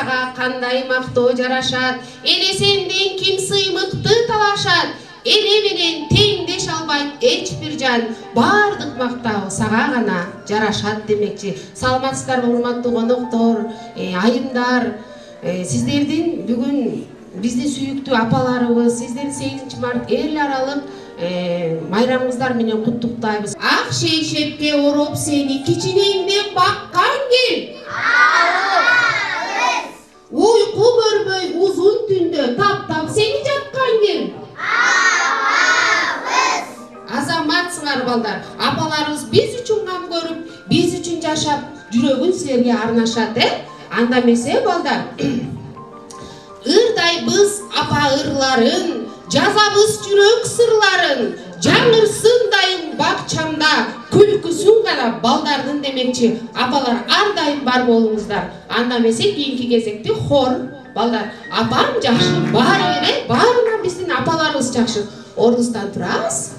сага кандай мактоо жарашат, эне сенден ким сыймыкты талашат, эне менен теңдеш албайт эч бир жан, бардык мактоо сага гана жарашат демекчи. Саламатсыздарбы урматтуу коноктор, айымдар, сиздердин бүгүн биздин сүйүктүү апаларыбыз, сиздерди 8 март эл аралык майрамыңыздар менен куттуктайбыз. Ак шейшепке ороп сени кичинеңден баккан кел. Уйку көрбөй узун түндө таптап сени жаткан кел. Азаматсыңар балдар. Апаларыбыз биз үчүн кам көрүп, биз үчүн жашап, жүрөгүн силерге арнашат, Анда эмесе балдар. Ырдайбыз апа ырларын, жазабыз жүрөк сырларын, жаңырсын дайым бакчамда, күлкүсүн карап балдардын демекчи. Апалар ар дайым бар болуңуздар. Анда эмесе кийинки кезекте хор балдар. Апам жакшы, баары эле, баарынан биздин апаларыбыз жакшы. Ордубуздан турабыз.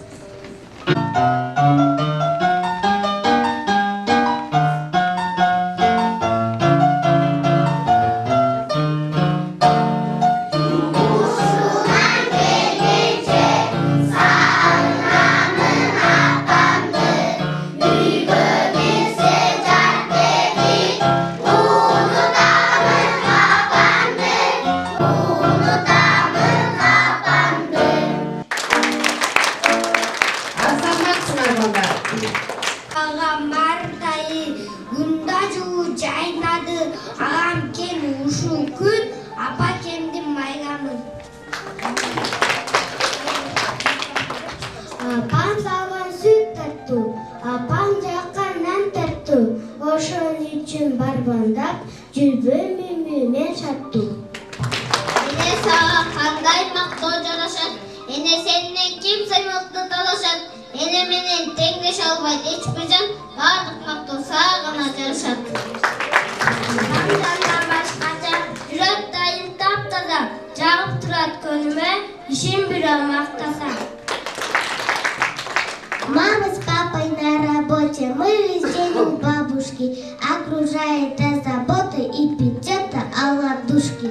Мама с папой на работе, мы весь день у бабушки, окружает заботы и печата оладушки.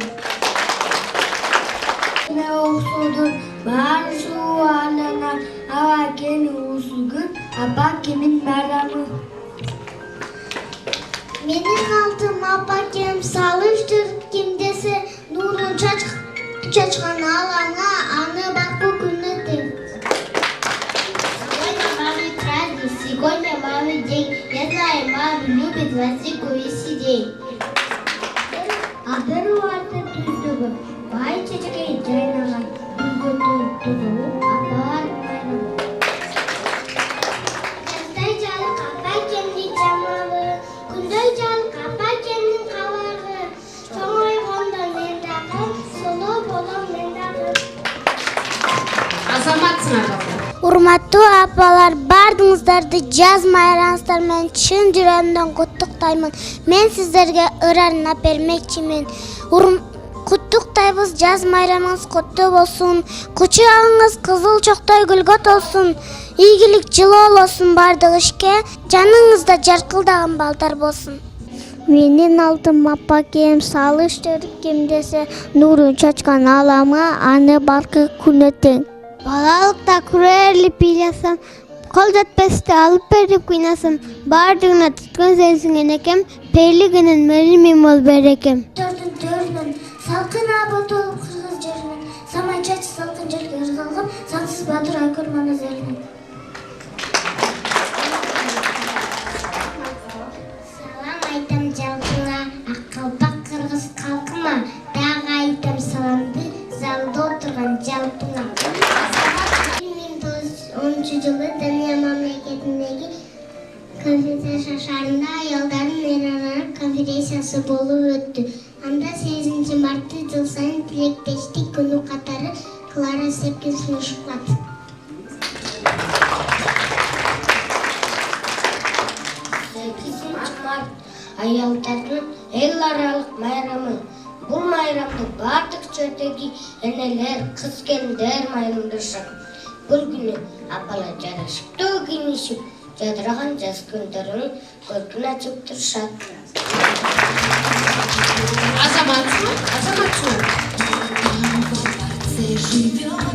Менің алтым апакем салыштыр кемдесі нұрын чачқан алаңа аны бақу күні тең. Сегодня мамин день, я знаю, мама любит васику и сидей. А беруаты туздугу, бай чечкей жайнаган, бүгүтү тузуу, апалар майрам. Жаздай жалы капа кемдин жамалы, күндөй жалы капа кемдин кабагы, чоңой кондо мен дагы, соло болом мен дагы. Азаматсыңар. Урматтуу апалар, бардыңыздарды жаз майрамыңыздар менен чын жүрөгүмдөн куттуктаймын. Мен сиздерге ырарын бермекчимин. Куттуктайбыз, жаз майрамыңыз куттуу болсун. Кучагыңыз кызыл чоктой гүлгө толсун. Ийгилик жылуу болсун бардык ишке, жаныңызда жаркылдаган балдар болсун. Менин алтым апакем салыштыр кемдесе нурун чачкан алама, аны балкы күнү тең. Балалыкта күрөрлүп ыйласам, кол жетпесте алып берип кыйнасам, бардыгына туткан сенсиң энекем, пейлигинин меримин бол берекем. Төрдүн салкын аба толуп кыргыз жеринен, самай чачы салкын жерге ыргалган, сансыз батыр айкөрмөн эзелген. Салам айтам жалпыңа, акылбак кыргыз калкыма, дагы айтам саламды, залда отурган жалпыңа. 1910 жылы Дания мамлекетиндеги конференция шашарында аялдардын эл аралык конференциясы болуп өттү. Анда 8 мартты жыл сайын тилектештик күнү катары Клара Сепкин сунушталат. 8 март аялдардын эл аралык майрамы. Бул майрамды бардык чөйдөгү энелер, кыз келиндер майрамдашат. Бул күнү апалар жарашыптуу кийинишип, жадыраган жаз күндөрүнүн көркүн ачып турушат. Азаматсың, азаматсың.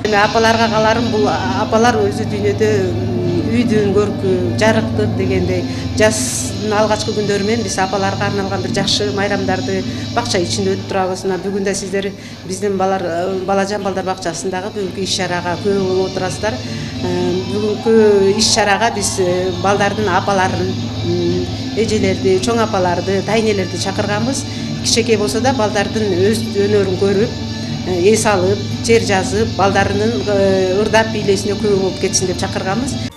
Эми апаларга каларым, бул апалар өзү дүйнөдө үйдүн көркү, жарыктык дегендей жаздын алгачкы күндөрү менен биз апаларга арналган бир жакшы майрамдарды бакча ичинде өтүп турабыз. Мына бүгүн да сиздер биздин балажан балдар бакчасындагы бүгүнкү иш чарага күбө болуп отурасыздар. Бүгүнкү иш чарага биз балдардын апаларын, эжелерди, чоң апаларды, тайнелерди чакырганбыз. Кичинекей болсо да балдардын өз өнөрүн көрүп, эс алып, жер жазып, балдарынын ырдап бийлесине күбө болуп кетсин деп чакырганбыз.